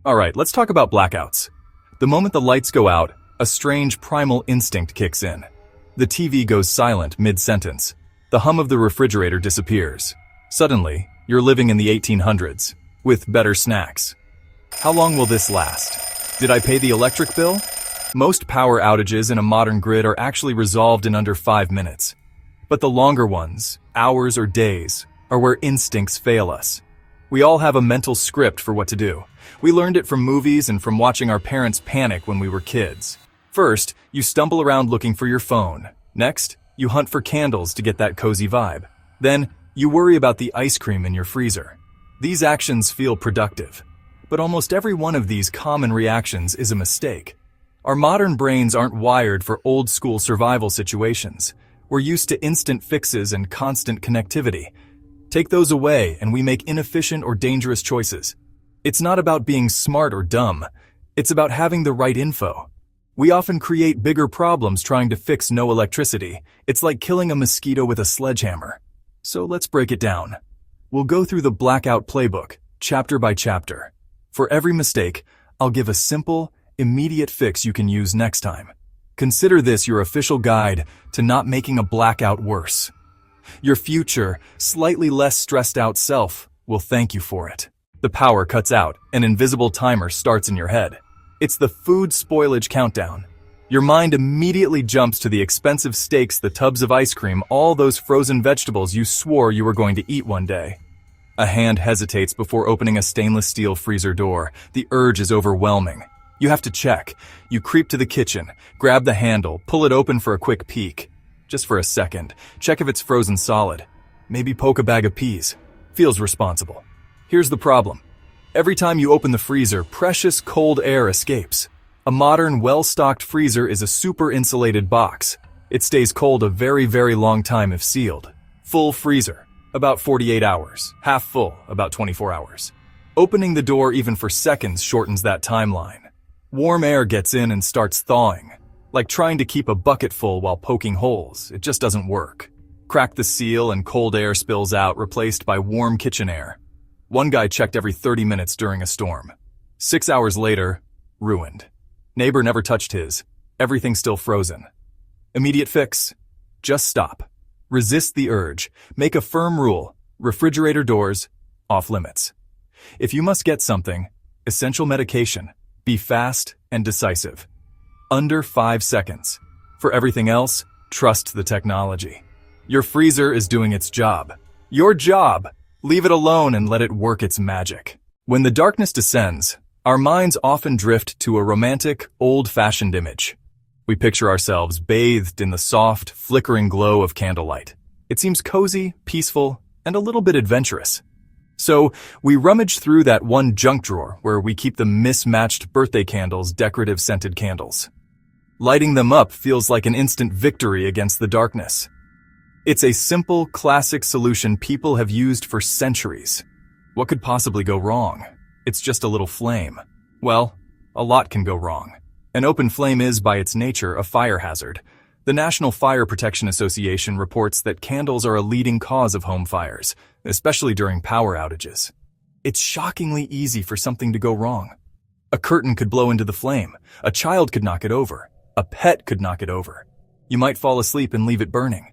Alright, let's talk about blackouts. The moment the lights go out, a strange primal instinct kicks in. The TV goes silent mid-sentence. The hum of the refrigerator disappears. Suddenly, you're living in the 1800s, with better snacks. How long will this last? Did I pay the electric bill? Most power outages in a modern grid are actually resolved in under 5 minutes. But the longer ones, hours or days, are where instincts fail us. We all have a mental script for what to do. We learned it from movies and from watching our parents panic when we were kids. First, you stumble around looking for your phone. Next, you hunt for candles to get that cozy vibe. Then, you worry about the ice cream in your freezer. These actions feel productive. But almost every one of these common reactions is a mistake. Our modern brains aren't wired for old-school survival situations. We're used to instant fixes and constant connectivity. Take those away and we make inefficient or dangerous choices. It's not about being smart or dumb. It's about having the right info. We often create bigger problems trying to fix no electricity. It's like killing a mosquito with a sledgehammer. So let's break it down. We'll go through the Blackout playbook, chapter by chapter. For every mistake, I'll give a simple, immediate fix you can use next time. Consider this your official guide to not making a blackout worse. Your future, slightly less stressed out self will thank you for it. The power cuts out, an invisible timer starts in your head. It's the food spoilage countdown. Your mind immediately jumps to the expensive steaks, the tubs of ice cream, all those frozen vegetables you swore you were going to eat one day. A hand hesitates before opening a stainless steel freezer door. The urge is overwhelming. You have to check. You creep to the kitchen, grab the handle, pull it open for a quick peek. Just for a second. Check if it's frozen solid. Maybe poke a bag of peas. Feels responsible. Here's the problem. Every time you open the freezer, precious cold air escapes. A modern, well-stocked freezer is a super insulated box. It stays cold a very, very long time if sealed. Full freezer, about 48 hours. Half full, about 24 hours. Opening the door even for seconds shortens that timeline. Warm air gets in and starts thawing. Like trying to keep a bucket full while poking holes, it just doesn't work. Crack the seal and cold air spills out, replaced by warm kitchen air. One guy checked every 30 minutes during a storm. 6 hours later, ruined. Neighbor never touched his. Everything still frozen. Immediate fix. Just stop. Resist the urge. Make a firm rule. Refrigerator doors, off limits. If you must get something, essential medication, be fast and decisive. Under 5 seconds. For everything else, trust the technology. Your freezer is doing its job. Your job! Leave it alone and let it work its magic. When the darkness descends, our minds often drift to a romantic, old-fashioned image. We picture ourselves bathed in the soft, flickering glow of candlelight. It seems cozy, peaceful, and a little bit adventurous. So, we rummage through that one junk drawer where we keep the mismatched birthday candles, decorative scented candles. Lighting them up feels like an instant victory against the darkness. It's a simple, classic solution people have used for centuries. What could possibly go wrong? It's just a little flame. Well, a lot can go wrong. An open flame is, by its nature, a fire hazard. The National Fire Protection Association reports that candles are a leading cause of home fires, especially during power outages. It's shockingly easy for something to go wrong. A curtain could blow into the flame. A child could knock it over. A pet could knock it over. You might fall asleep and leave it burning.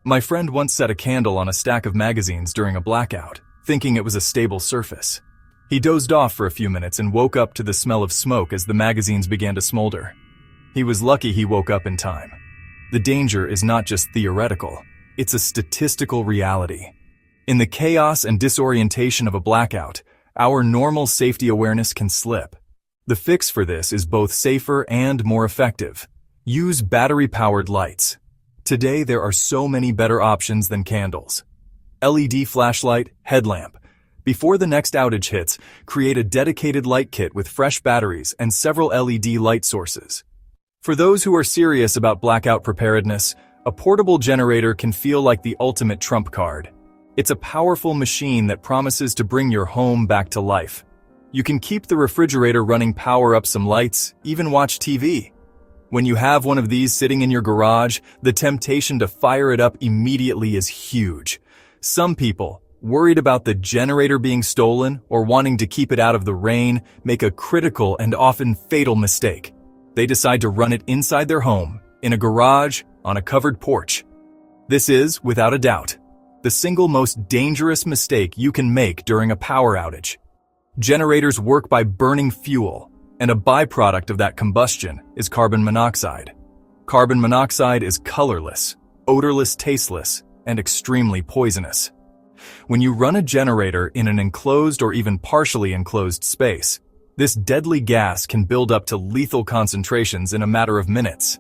My friend once set a candle on a stack of magazines during a blackout, thinking it was a stable surface. He dozed off for a few minutes and woke up to the smell of smoke as the magazines began to smolder. He was lucky he woke up in time. The danger is not just theoretical, it's a statistical reality. In the chaos and disorientation of a blackout, our normal safety awareness can slip. The fix for this is both safer and more effective. Use battery-powered lights. Today there are so many better options than candles. LED flashlight, headlamp. Before the next outage hits, create a dedicated light kit with fresh batteries and several LED light sources. For those who are serious about blackout preparedness, a portable generator can feel like the ultimate trump card. It's a powerful machine that promises to bring your home back to life. You can keep the refrigerator running, power up some lights, even watch TV. When you have one of these sitting in your garage, the temptation to fire it up immediately is huge. Some people, worried about the generator being stolen or wanting to keep it out of the rain, make a critical and often fatal mistake. They decide to run it inside their home, in a garage, on a covered porch. This is, without a doubt, the single most dangerous mistake you can make during a power outage. Generators work by burning fuel, and a byproduct of that combustion is carbon monoxide. Carbon monoxide is colorless, odorless, tasteless, and extremely poisonous. When you run a generator in an enclosed or even partially enclosed space, this deadly gas can build up to lethal concentrations in a matter of minutes.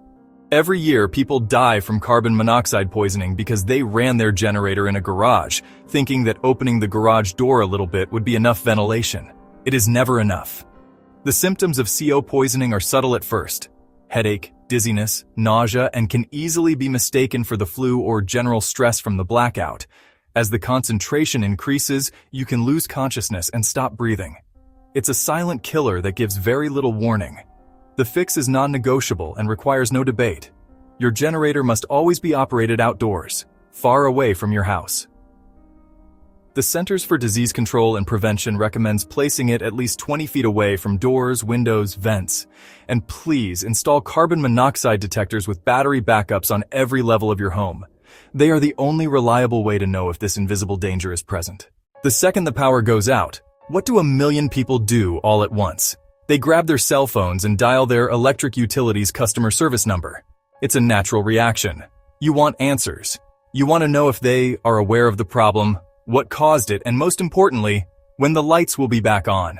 Every year, people die from carbon monoxide poisoning because they ran their generator in a garage, thinking that opening the garage door a little bit would be enough ventilation. It is never enough. The symptoms of CO poisoning are subtle at first: headache, dizziness, nausea, and can easily be mistaken for the flu or general stress from the blackout. As the concentration increases, you can lose consciousness and stop breathing. It's a silent killer that gives very little warning. The fix is non-negotiable and requires no debate. Your generator must always be operated outdoors, far away from your house. The Centers for Disease Control and Prevention recommends placing it at least 20 feet away from doors, windows, vents. And please install carbon monoxide detectors with battery backups on every level of your home. They are the only reliable way to know if this invisible danger is present. The second the power goes out, what do a million people do all at once? They grab their cell phones and dial their electric utilities customer service number. It's a natural reaction. You want answers. You want to know if they are aware of the problem, what caused it, and most importantly, when the lights will be back on.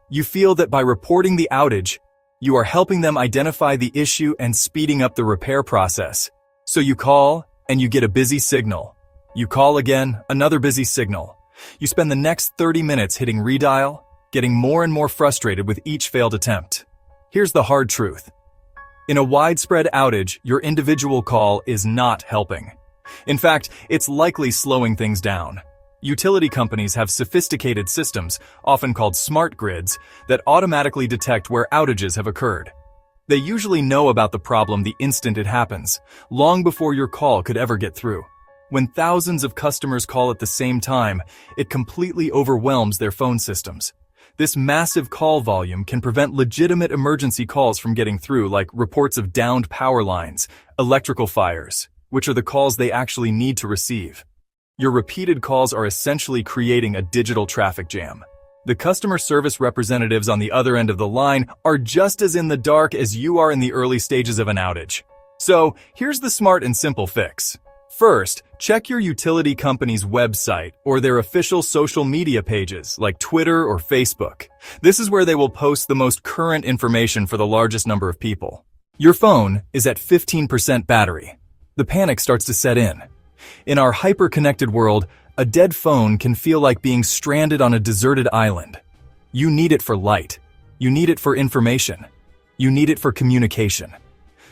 You feel that by reporting the outage, you are helping them identify the issue and speeding up the repair process. So you call, and you get a busy signal. You call again, another busy signal. You spend the next 30 minutes hitting redial, getting more and more frustrated with each failed attempt. Here's the hard truth. In a widespread outage, your individual call is not helping. In fact, it's likely slowing things down. Utility companies have sophisticated systems, often called smart grids, that automatically detect where outages have occurred. They usually know about the problem the instant it happens, long before your call could ever get through. When thousands of customers call at the same time, it completely overwhelms their phone systems. This massive call volume can prevent legitimate emergency calls from getting through, like reports of downed power lines, electrical fires, which are the calls they actually need to receive. Your repeated calls are essentially creating a digital traffic jam. The customer service representatives on the other end of the line are just as in the dark as you are in the early stages of an outage. So, here's the smart and simple fix. First, check your utility company's website or their official social media pages like Twitter or Facebook. This is where they will post the most current information for the largest number of people. Your phone is at 15% battery. The panic starts to set in. In our hyper-connected world, a dead phone can feel like being stranded on a deserted island. You need it for light. You need it for information. You need it for communication.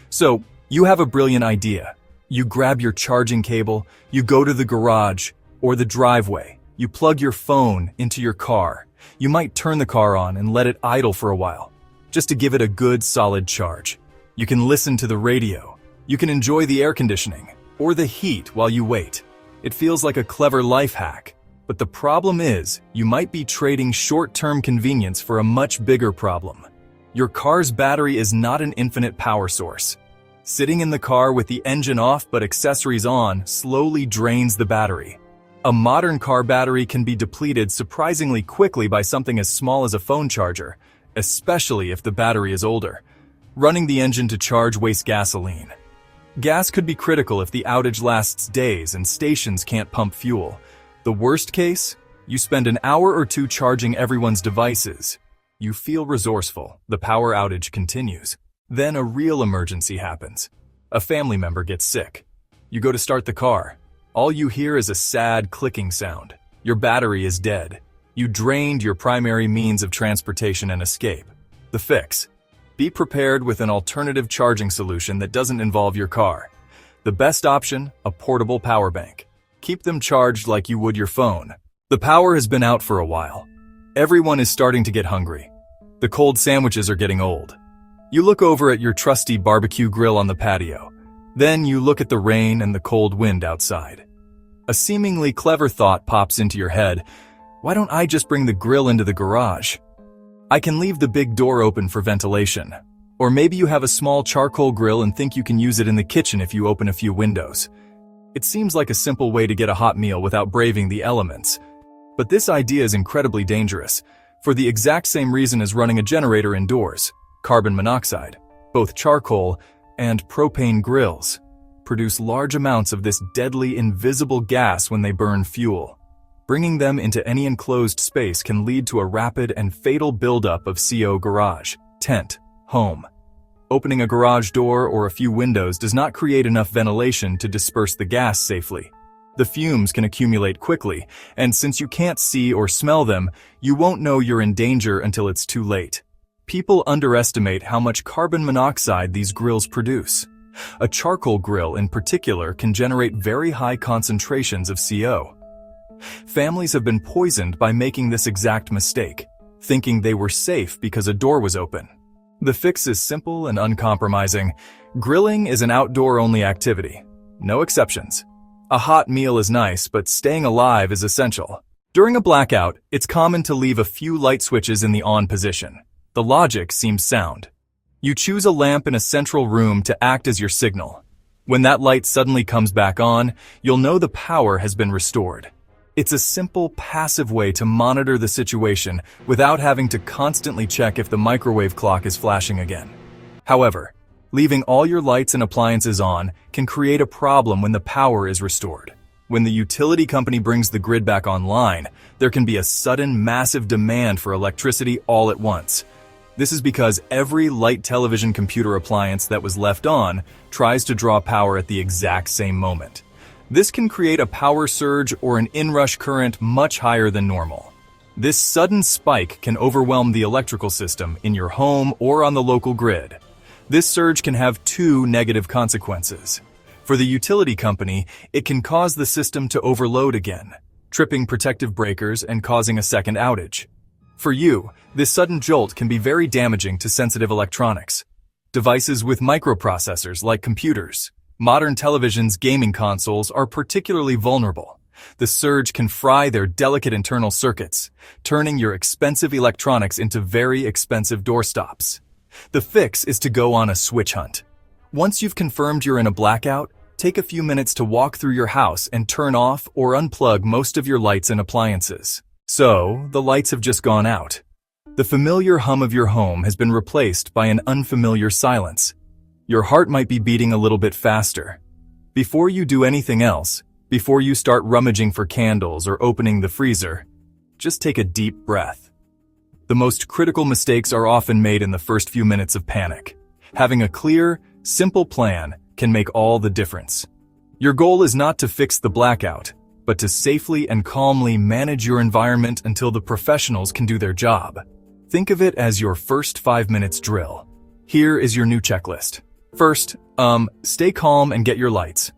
So, you have a brilliant idea. You grab your charging cable, you go to the garage or the driveway, you plug your phone into your car. You might turn the car on and let it idle for a while, just to give it a good solid charge. You can listen to the radio. You can enjoy the air conditioning or the heat while you wait. It feels like a clever life hack. But the problem is, you might be trading short-term convenience for a much bigger problem. Your car's battery is not an infinite power source. Sitting in the car with the engine off but accessories on slowly drains the battery. A modern car battery can be depleted surprisingly quickly by something as small as a phone charger, especially if the battery is older. Running the engine to charge wastes gasoline. Gas could be critical if the outage lasts days and stations can't pump fuel. The worst case? You spend an hour or two charging everyone's devices. You feel resourceful. The power outage continues. Then a real emergency happens. A family member gets sick. You go to start the car. All you hear is a sad clicking sound. Your battery is dead. You drained your primary means of transportation and escape. The fix: be prepared with an alternative charging solution that doesn't involve your car. The best option: a portable power bank. Keep them charged like you would your phone. The power has been out for a while. Everyone is starting to get hungry. The cold sandwiches are getting old. You look over at your trusty barbecue grill on the patio. Then you look at the rain and the cold wind outside. A seemingly clever thought pops into your head. Why don't I just bring the grill into the garage? I can leave the big door open for ventilation. Or maybe you have a small charcoal grill and think you can use it in the kitchen if you open a few windows. It seems like a simple way to get a hot meal without braving the elements. But this idea is incredibly dangerous, for the exact same reason as running a generator indoors: carbon monoxide. Both charcoal and propane grills produce large amounts of this deadly invisible gas when they burn fuel. Bringing them into any enclosed space can lead to a rapid and fatal buildup of CO garage, tent, home. Opening a garage door or a few windows does not create enough ventilation to disperse the gas safely. The fumes can accumulate quickly, and since you can't see or smell them, you won't know you're in danger until it's too late. People underestimate how much carbon monoxide these grills produce. A charcoal grill in particular can generate very high concentrations of CO. Families have been poisoned by making this exact mistake, thinking they were safe because a door was open. The fix is simple and uncompromising. Grilling is an outdoor-only activity. No exceptions. A hot meal is nice, but staying alive is essential. During a blackout, it's common to leave a few light switches in the on position. The logic seems sound. You choose a lamp in a central room to act as your signal. When that light suddenly comes back on, you'll know the power has been restored. It's a simple, passive way to monitor the situation without having to constantly check if the microwave clock is flashing again. However, leaving all your lights and appliances on can create a problem when the power is restored. When the utility company brings the grid back online, there can be a sudden, massive demand for electricity all at once. This is because every light, television, computer appliance that was left on tries to draw power at the exact same moment. This can create a power surge or an inrush current much higher than normal. This sudden spike can overwhelm the electrical system in your home or on the local grid. This surge can have two negative consequences. For the utility company, it can cause the system to overload again, tripping protective breakers and causing a second outage. For you, this sudden jolt can be very damaging to sensitive electronics. Devices with microprocessors like computers, modern televisions, gaming consoles are particularly vulnerable. The surge can fry their delicate internal circuits, turning your expensive electronics into very expensive doorstops. The fix is to go on a switch hunt. Once you've confirmed you're in a blackout, take a few minutes to walk through your house and turn off or unplug most of your lights and appliances. So, the lights have just gone out. The familiar hum of your home has been replaced by an unfamiliar silence. Your heart might be beating a little bit faster. Before you do anything else, before you start rummaging for candles or opening the freezer, just take a deep breath. The most critical mistakes are often made in the first few minutes of panic. Having a clear, simple plan can make all the difference. Your goal is not to fix the blackout, but to safely and calmly manage your environment until the professionals can do their job. Think of it as your first 5 minutes drill. Here is your new checklist. First, stay calm and get your lights.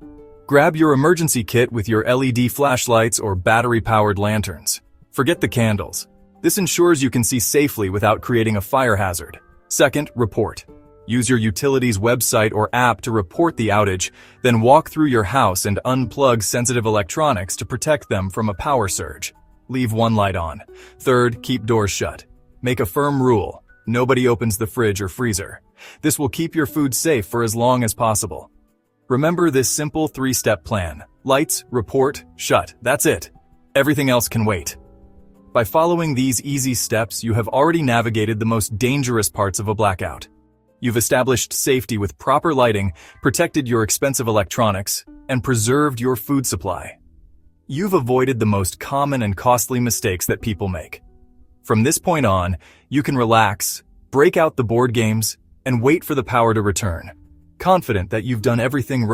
Grab your emergency kit with your LED flashlights or battery-powered lanterns. Forget the candles. This ensures you can see safely without creating a fire hazard. Second, report. Use your utility's website or app to report the outage, then walk through your house and unplug sensitive electronics to protect them from a power surge. Leave one light on. Third, keep doors shut. Make a firm rule: nobody opens the fridge or freezer. This will keep your food safe for as long as possible. Remember this simple 3-step plan. Lights, report, shut. That's it. Everything else can wait. By following these easy steps, you have already navigated the most dangerous parts of a blackout. You've established safety with proper lighting, protected your expensive electronics, and preserved your food supply. You've avoided the most common and costly mistakes that people make. From this point on, you can relax, break out the board games, and wait for the power to return, confident that you've done everything right.